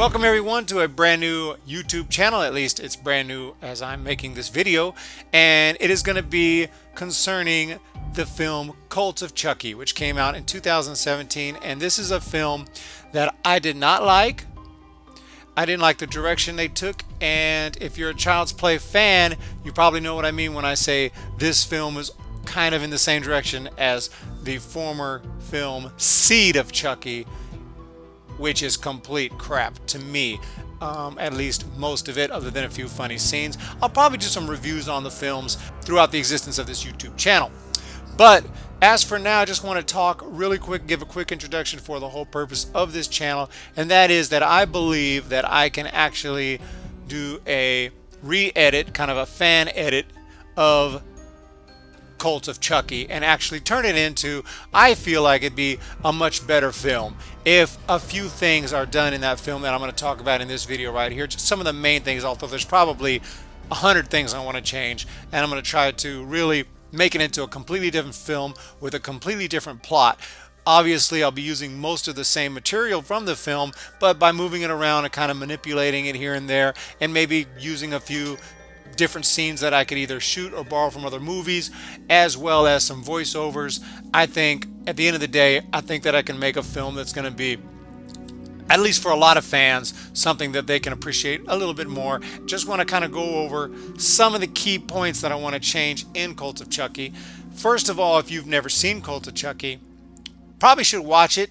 Welcome everyone to a brand new YouTube channel. At least it's brand new as I'm making this video, and it is going to be concerning the film Cult of Chucky, which came out in 2017. And this is a film that I did not like. I didn't like the direction they took, and if you're a Child's Play fan, you probably know what I mean when I say this film is kind of in the same direction as the former film Seed of Chucky, which is complete crap to me. At least most of it, other than a few funny scenes. I'll probably do some reviews on the films throughout the existence of this YouTube channel. But as for now, I just want to talk really quick, give a quick introduction for the whole purpose of this channel, and that is that I believe that I can actually do a re-edit, kind of a fan edit of Cult of Chucky, and actually turn it into, I feel like it'd be a much better film if a few things are done in that film that I'm going to talk about in this video right here. Just some of the main things, although there's probably 100 things I want to change, and I'm going to try to really make it into a completely different film with a completely different plot. Obviously, I'll be using most of the same material from the film, but by moving it around and kind of manipulating it here and there, and maybe using a few different scenes that I could either shoot or borrow from other movies, as well as some voiceovers. I think at the end of the day, I think that I can make a film that's going to be, at least for a lot of fans, something that they can appreciate a little bit more. Just want to kind of go over some of the key points that I want to change in Cult of Chucky. First of all, if you've never seen Cult of Chucky, probably should watch it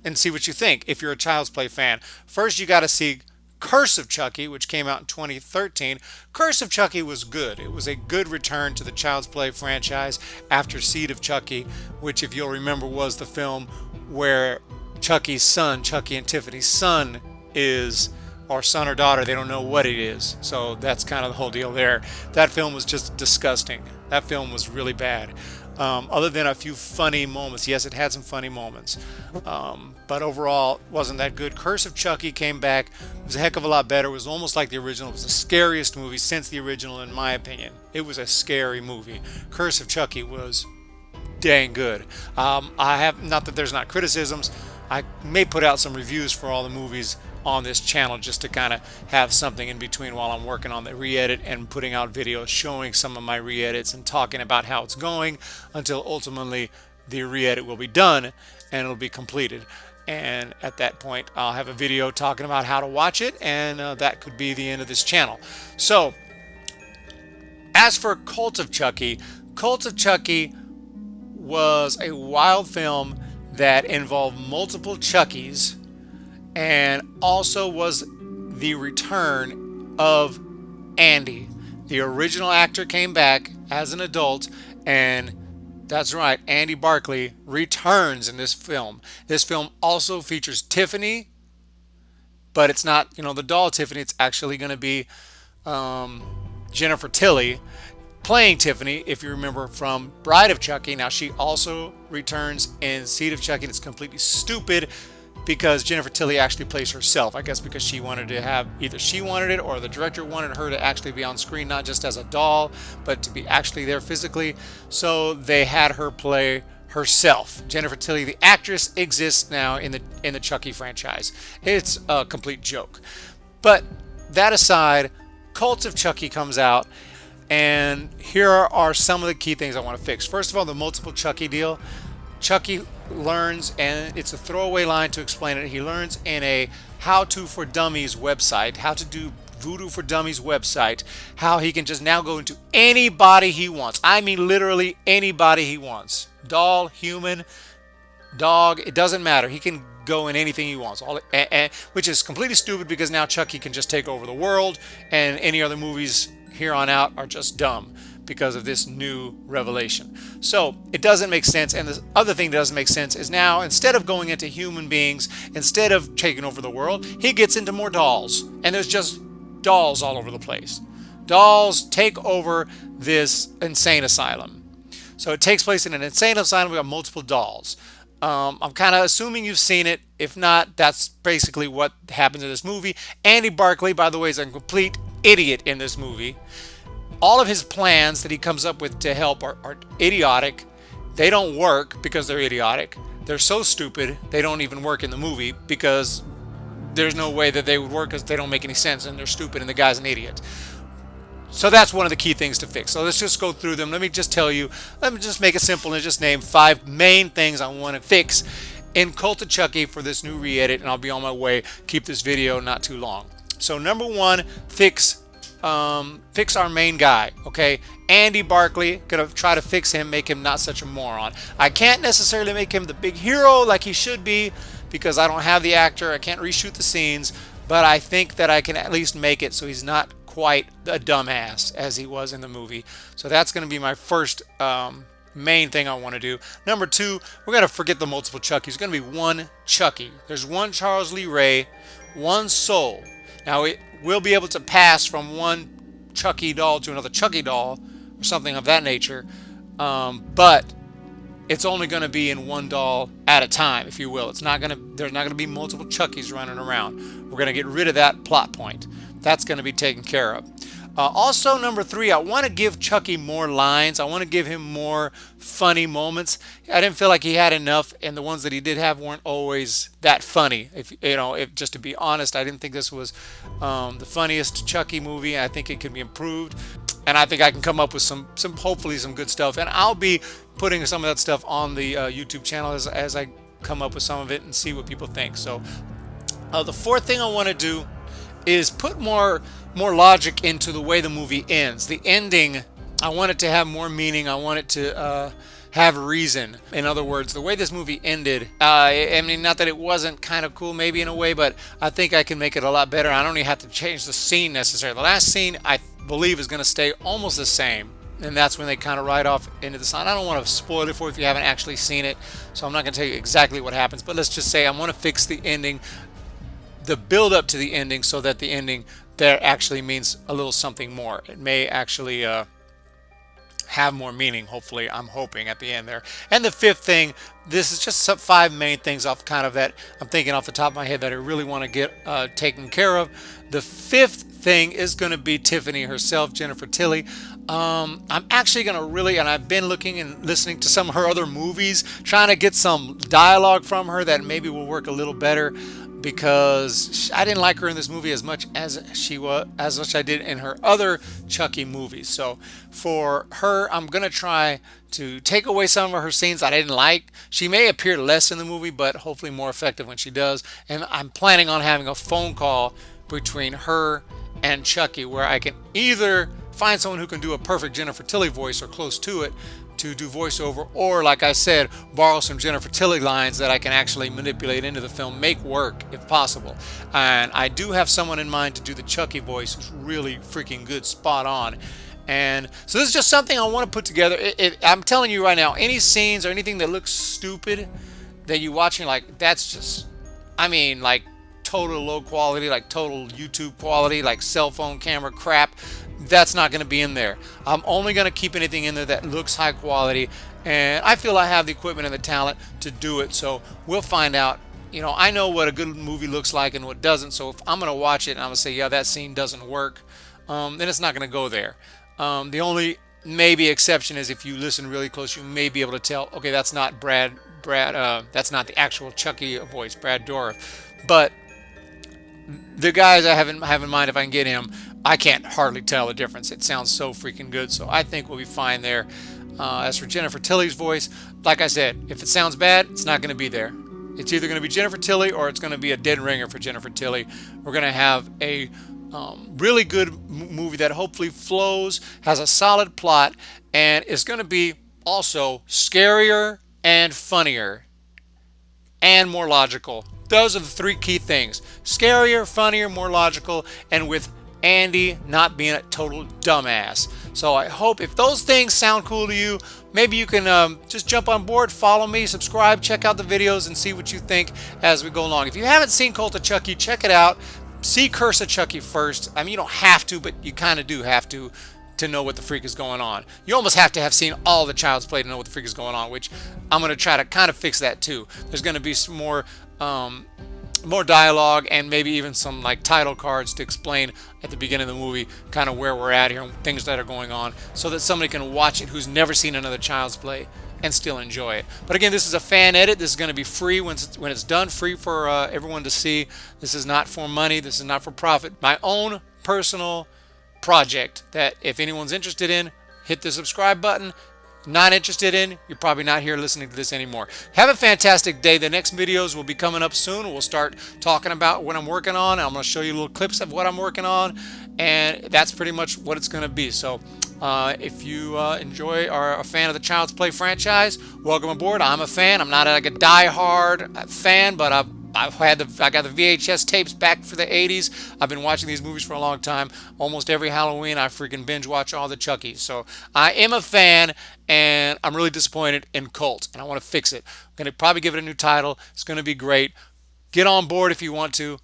and see what you think if you're a Child's Play fan. First, you got to see Curse of Chucky, which came out in 2013. Curse of Chucky was good. It was a good return to the Child's Play franchise after Seed of Chucky, which, if you'll remember, was the film where Chucky's son, Chucky and Tiffany's son, is, or son or daughter, they don't know what it is. So that's kind of the whole deal there. That film was just disgusting. That film was really bad. Other than a few funny moments. Yes, it had some funny moments. But overall, wasn't that good. Curse of Chucky came back. It was a heck of a lot better. It was almost like the original. It was the scariest movie since the original, in my opinion. It was a scary movie. Curse of Chucky was dang good. I have, not that there's not criticisms, I may put out some reviews for all the movies on this channel just to kind of have something in between while I'm working on the re-edit and putting out videos showing some of my re-edits and talking about how it's going until ultimately the re-edit will be done and it'll be completed. And at that point, I'll have a video talking about how to watch it, and that could be the end of this channel. So, as for Cult of Chucky, Cult of Chucky was a wild film that involved multiple Chuckies, and also was the return of Andy. The original actor came back as an adult, and that's right, Andy Barclay returns in this film. This film also features Tiffany, but it's not, the doll Tiffany. It's actually going to be Jennifer Tilly playing Tiffany, if you remember from Bride of Chucky. Now, she also returns in Seed of Chucky. It's completely stupid because Jennifer Tilly actually plays herself. I guess because she wanted to have, either she wanted it or the director wanted her to actually be on screen, not just as a doll, but to be actually there physically. So they had her play herself. Jennifer Tilly, the actress, exists now in the Chucky franchise. It's a complete joke. But that aside, Cult of Chucky comes out, and here are some of the key things I want to fix. First of all, the multiple Chucky deal. Chucky learns, and it's a throwaway line to explain it, he learns in a How To For Dummies website, how to do Voodoo for Dummies website, how he can just now go into anybody he wants. I mean literally anybody he wants. Doll, human, dog, it doesn't matter. He can go in anything he wants, which is completely stupid because now Chucky can just take over the world, and any other movies here on out are just dumb because of this new revelation. So it doesn't make sense. And the other thing that doesn't make sense is now, instead of going into human beings, instead of taking over the world, he gets into more dolls, and there's just dolls all over the place. Dolls take over this insane asylum. So it takes place in an insane asylum. We got multiple dolls. I'm kind of assuming you've seen it. If not, that's basically what happens in this movie. Andy Barclay, by the way, is a complete idiot in this movie. All of his plans that he comes up with to help are idiotic. They don't work because they're idiotic. They're so stupid they don't even work in the movie because there's no way that they would work because they don't make any sense and they're stupid and the guy's an idiot. So that's one of the key things to fix. So let's just go through them. Let me just tell you, let me just make it simple and just name 5 main things I want to fix in Cult of Chucky for this new re-edit, and I'll be on my way. Keep this video not too long. So number 1, fix our main guy, okay? Andy Barkley, gonna try to fix him, make him not such a moron. I can't necessarily make him the big hero like he should be because I don't have the actor. I can't reshoot the scenes, but I think that I can at least make it so he's not quite a dumbass as he was in the movie. So that's going to be my first main thing I want to do. Number 2, we're going to forget the multiple Chuckies. There's going to be one Chucky. There's one Charles Lee Ray, one soul. Now we'll be able to pass from one Chucky doll to another Chucky doll or something of that nature, but it's only going to be in one doll at a time, if you will. There's not going to be multiple Chuckies running around. We're going to get rid of that plot point. That's going to be taken care of. Also, number 3, I want to give Chucky more lines. I want to give him more funny moments. I didn't feel like he had enough, and the ones that he did have weren't always that funny. If just to be honest, I didn't think this was the funniest Chucky movie. I think it can be improved, and I think I can come up with some hopefully some good stuff. And I'll be putting some of that stuff on the YouTube channel as I come up with some of it and see what people think. So the 4th thing I want to do is put more logic into the way the movie ends. The ending, I want it to have more meaning. I want it to have reason. In other words, the way this movie ended, I mean, not that it wasn't kind of cool maybe in a way, but I think I can make it a lot better. I don't even have to change the scene necessarily. The last scene, I believe, is going to stay almost the same. And that's when they kind of ride off into the sun. I don't want to spoil it for you if you haven't actually seen it, so I'm not going to tell you exactly what happens. But let's just say I want to fix the ending, the build up to the ending, so that the ending there actually means a little something more. It may actually have more meaning, hopefully. I'm hoping at the end there. And the 5th thing, this is just some 5 main things off kind of that I'm thinking off the top of my head that I really want to get taken care of. The 5th thing is going to be Tiffany herself, Jennifer Tilly. I'm actually going to really, and I've been looking and listening to some of her other movies, trying to get some dialogue from her that maybe will work a little better, because I didn't like her in this movie as much as I did in her other Chucky movies. So for her, I'm gonna try to take away some of her scenes I didn't like. She may appear less in the movie, but hopefully more effective when she does. And I'm planning on having a phone call between her and Chucky, where I can either find someone who can do a perfect Jennifer Tilly voice or close to it to do voiceover, or like I said, borrow some Jennifer Tilly lines that I can actually manipulate into the film, make work if possible. And I do have someone in mind to do the Chucky voice who's really freaking good, spot on. And so this is just something I want to put together. I'm telling you right now, any scenes or anything that looks stupid that you watching, like, that's just, I mean, like total low quality, like total YouTube quality, like cell phone camera crap, that's not going to be in there. I'm only going to keep anything in there that looks high quality, and I feel I have the equipment and the talent to do it. So we'll find out. You know, I know what a good movie looks like and what doesn't. So if I'm going to watch it and I'm going to say, yeah, that scene doesn't work, then it's not going to go there. The only maybe exception is if you listen really close, you may be able to tell, okay, that's not Brad, that's not the actual Chucky voice, Brad Dourif. But the guys I have in mind, if I can get him, I can't hardly tell the difference. It sounds so freaking good. So I think we'll be fine there. As for Jennifer Tilly's voice, like I said, if it sounds bad, it's not going to be there. It's either going to be Jennifer Tilly or it's going to be a dead ringer for Jennifer Tilly. We're going to have a really good movie that hopefully flows, has a solid plot, and is going to be also scarier and funnier and more logical. Those are the 3 key things: scarier, funnier, more logical, and with Andy not being a total dumbass. So I hope if those things sound cool to you, maybe you can just jump on board, follow me, subscribe, check out the videos, and see what you think as we go along. If you haven't seen Cult of Chucky, check it out. See Curse of Chucky first. I mean, you don't have to, but you kind of do have to know what the freak is going on. You almost have to have seen all the Child's Play to know what the freak is going on, which I'm going to try to kind of fix that too. There's going to be some more dialogue and maybe even some like title cards to explain at the beginning of the movie kind of where we're at here and things that are going on, so that somebody can watch it who's never seen another Child's Play and still enjoy it. But again, this is a fan edit. This is going to be free when it's done, free for everyone to see. This is not for money. This is not for profit. My own personal project that if anyone's interested in, hit the subscribe button. Not interested in, you're probably not here listening to this anymore. Have a fantastic day. The next videos will be coming up soon. We'll start talking about what I'm working on. I'm going to show you little clips of what I'm working on, and that's pretty much what it's going to be. So if you enjoy or are a fan of the Child's Play franchise, welcome aboard. I'm a fan. I'm not like a die-hard fan, but I got the VHS tapes back for the 80s. I've been watching these movies for a long time. Almost every Halloween, I freaking binge watch all the Chuckies. So I am a fan, and I'm really disappointed in Cult, and I want to fix it. I'm going to probably give it a new title. It's going to be great. Get on board if you want to,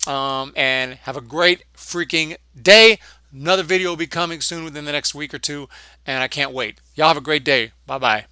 and have a great freaking day. Another video will be coming soon within the next week or two, and I can't wait. Y'all have a great day. Bye-bye.